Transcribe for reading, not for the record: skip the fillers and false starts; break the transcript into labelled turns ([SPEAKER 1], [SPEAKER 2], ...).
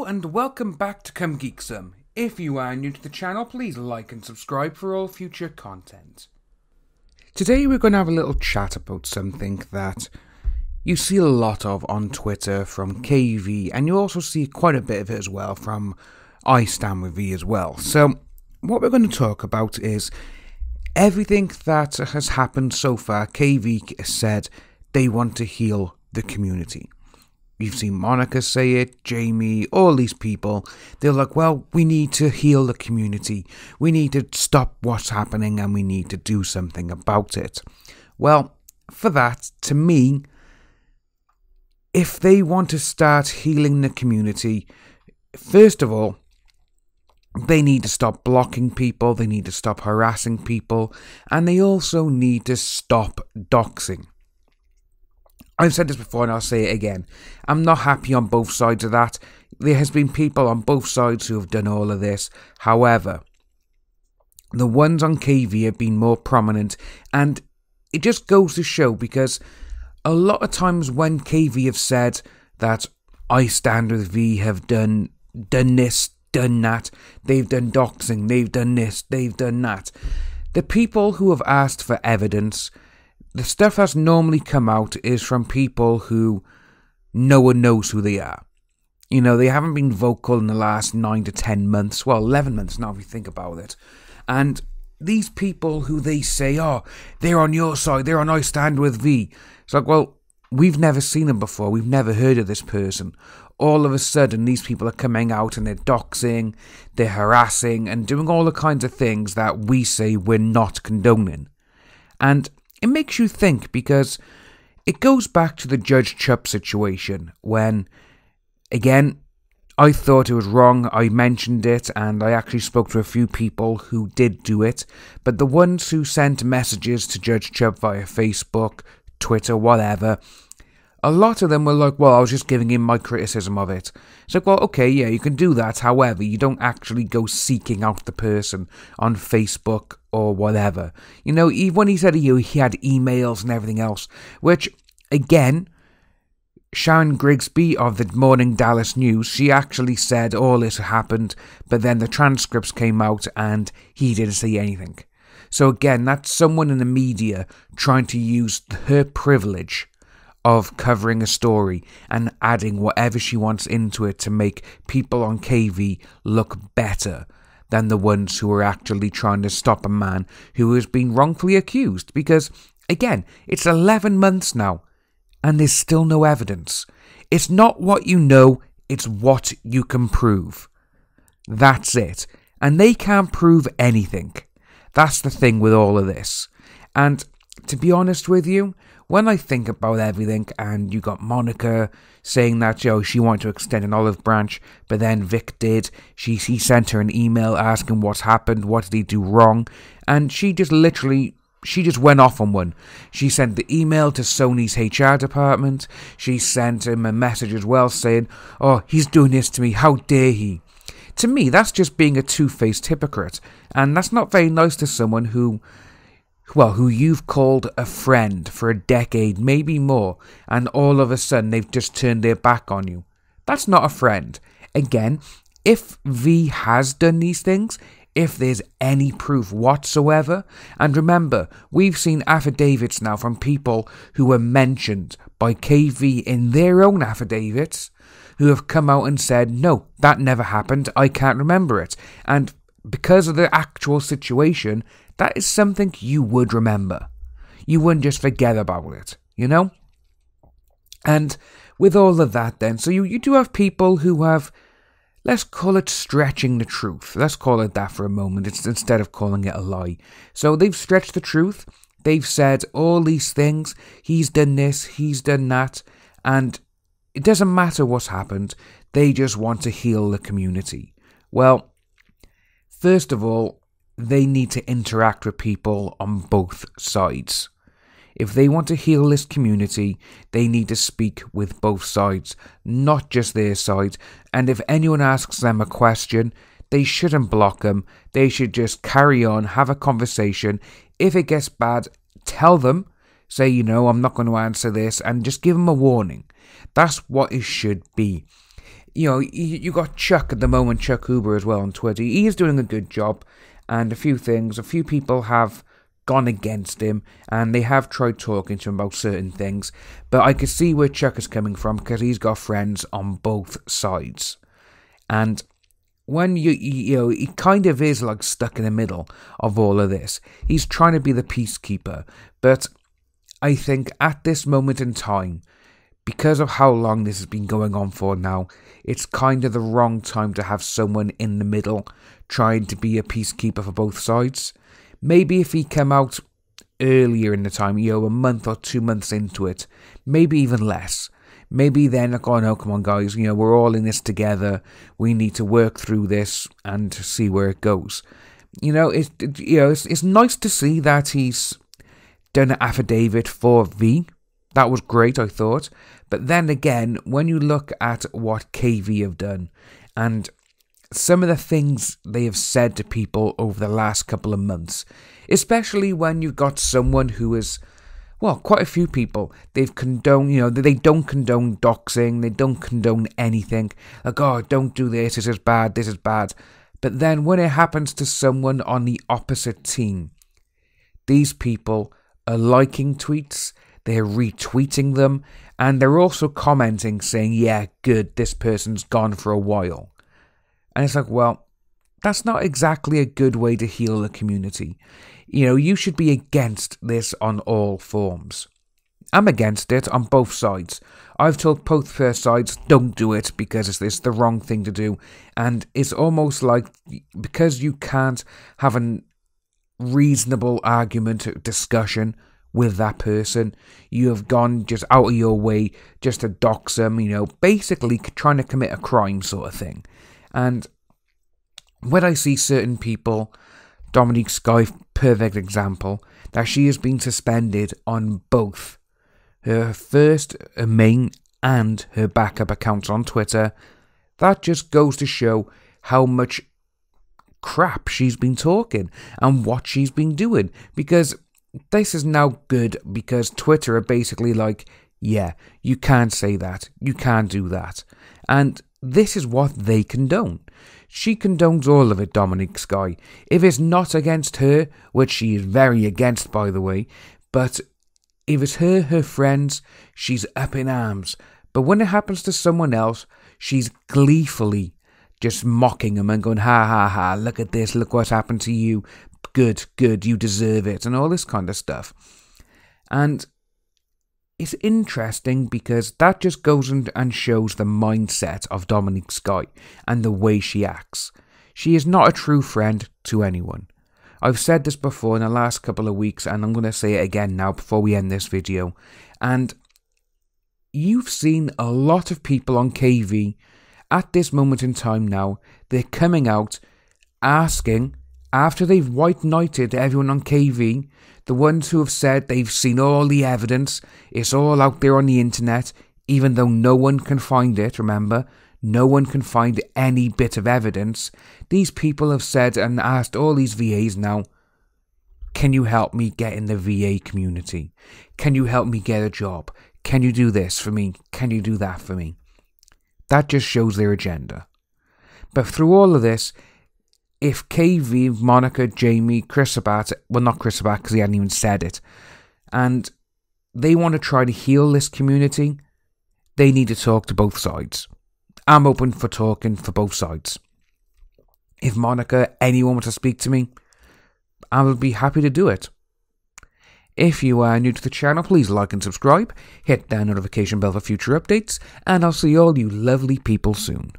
[SPEAKER 1] and welcome back to Come Geek Some. If you are new to the channel, please like and subscribe for all future content. Today we're going to have a little chat about something that you see a lot of on Twitter from KV, and you also see quite a bit of it as well from I Stand With V as well. So what we're going to talk about is everything that has happened so far. KV said they want to heal the community. You've seen Monica say it, Jamie, all these people. They're like, well, we need to heal the community. We need to stop what's happening and we need to do something about it. Well, for that, to me, if they want to start healing the community, first of all, they need to stop blocking people, they need to stop harassing people, and they also need to stop doxing. I've said this before and I'll say it again. I'm not happy on both sides of that. There has been people on both sides who have done all of this. However, the ones on KV have been more prominent, and it just goes to show, because a lot of times when KV have said that I Stand With V have done this, done that, they've done doxing, they've done this, they've done that, the people who have asked for evidence, the stuff that's normally come out is from people who no one knows who they are. You know, they haven't been vocal in the last 9 to 10 months. Well, 11 months now if you think about it. And these people who they say, oh, they're on your side, they're on I Stand With V. It's like, well, we've never seen them before. We've never heard of this person. All of a sudden, these people are coming out and they're doxing, they're harassing and doing all the kinds of things that we say we're not condoning. And it makes you think, because it goes back to the Judgeship situation when, again, I thought it was wrong. I mentioned it and I actually spoke to a few people who did do it. But the ones who sent messages to Judgeship via Facebook, Twitter, whatever, a lot of them were like, well, I was just giving him my criticism of it. It's like, well, okay, yeah, you can do that. However, you don't actually go seeking out the person on Facebook or whatever. You know, even when he said he had emails and everything else, which, again, Sharon Grigsby of the Morning Dallas News, she actually said all this happened, but then the transcripts came out and he didn't say anything. So again, that's someone in the media trying to use her privilege of covering a story and adding whatever she wants into it to make people on KV look better than the ones who are actually trying to stop a man who has been wrongfully accused. Because, again, it's 11 months now and there's still no evidence. It's not what you know, it's what you can prove. That's it. And they can't prove anything. That's the thing with all of this. And to be honest with you, when I think about everything, and you got Monica saying that, she wanted to extend an olive branch, but then Vic did. He sent her an email asking what's happened, what did he do wrong, and she just went off on one. She sent the email to Sony's HR department. She sent him a message as well saying, oh, he's doing this to me, how dare he? To me, that's just being a two-faced hypocrite, and that's not very nice to someone who you've called a friend for a decade, maybe more, and all of a sudden they've just turned their back on you. That's not a friend. Again, if V has done these things, if there's any proof whatsoever, and remember, we've seen affidavits now from people who were mentioned by KV in their own affidavits, who have come out and said, no, that never happened, I can't remember it. And because of the actual situation, that is something you would remember. You wouldn't just forget about it, you know? And with all of that then, so you do have people who have, let's call it stretching the truth. Let's call it that for a moment, instead of calling it a lie. So they've stretched the truth. They've said all these things. He's done this, he's done that. And it doesn't matter what's happened. They just want to heal the community. Well, first of all, they need to interact with people on both sides. If they want to heal this community, they need to speak with both sides, not just their side. And if anyone asks them a question, they shouldn't block them. They should just carry on, have a conversation. If it gets bad, tell them. Say, I'm not going to answer this, and just give them a warning. That's what it should be. you got Chuck at the moment, Chuck Huber as well on Twitter. He is doing a good job, and a few people have gone against him, and they have tried talking to him about certain things, but I can see where Chuck is coming from, because he's got friends on both sides. And when he kind of is like stuck in the middle of all of this. He's trying to be the peacekeeper, but I think at this moment in time, because of how long this has been going on for now, it's kind of the wrong time to have someone in the middle trying to be a peacekeeper for both sides. Maybe if he came out earlier in the time, a month or 2 months into it, maybe even less. Maybe then, like, oh no, come on guys, we're all in this together. We need to work through this and see where it goes. It's nice to see that he's done an affidavit for V. That was great, I thought. But then again, when you look at what KV have done, and some of the things they have said to people over the last couple of months, especially when you've got someone who is, quite a few people, they've condoned, they don't condone doxing, they don't condone anything, like, oh, don't do this is bad, this is bad. But then when it happens to someone on the opposite team, these people are liking tweets, they're retweeting them, and they're also commenting saying, yeah, good, this person's gone for a while. And it's like, well, that's not exactly a good way to heal the community. You should be against this on all forms. I'm against it on both sides. I've told both sides, don't do it because it's the wrong thing to do. And it's almost like, because you can't have a reasonable argument, discussion with that person, you have gone just out of your way just to dox them, basically trying to commit a crime sort of thing. And when I see certain people, Dominique Sky, perfect example, that she has been suspended on both her first, her main, and her backup accounts on Twitter, that just goes to show how much crap she's been talking and what she's been doing. Because this is now good, because Twitter are basically like, yeah, you can't say that, you can't do that. And this is what they condone. She condones all of it, Dominique Sky. If it's not against her, which she is very against, by the way, but if it's her friends, she's up in arms. But when it happens to someone else, she's gleefully just mocking them and going, ha ha ha, look at this, look what's happened to you. Good, you deserve it, and all this kind of stuff. And it's interesting because that just goes and shows the mindset of Dominique Sky and the way she acts. She is not a true friend to anyone. I've said this before in the last couple of weeks, and I'm going to say it again now before we end this video. And you've seen a lot of people on KV at this moment in time now, they're coming out asking, after they've white knighted everyone on KV, the ones who have said they've seen all the evidence, it's all out there on the internet, even though no one can find it, remember, no one can find any bit of evidence. These people have said and asked all these VAs now, can you help me get in the VA community? Can you help me get a job? Can you do this for me? Can you do that for me? That just shows their agenda. But through all of this, if KV, Monica, Jamie, Chris Sabat, well, not Chris Sabat because he hadn't even said it, and they want to try to heal this community, they need to talk to both sides. I'm open for talking for both sides. If Monica, anyone wants to speak to me, I will be happy to do it. If you are new to the channel, please like and subscribe, hit that notification bell for future updates, and I'll see all you lovely people soon.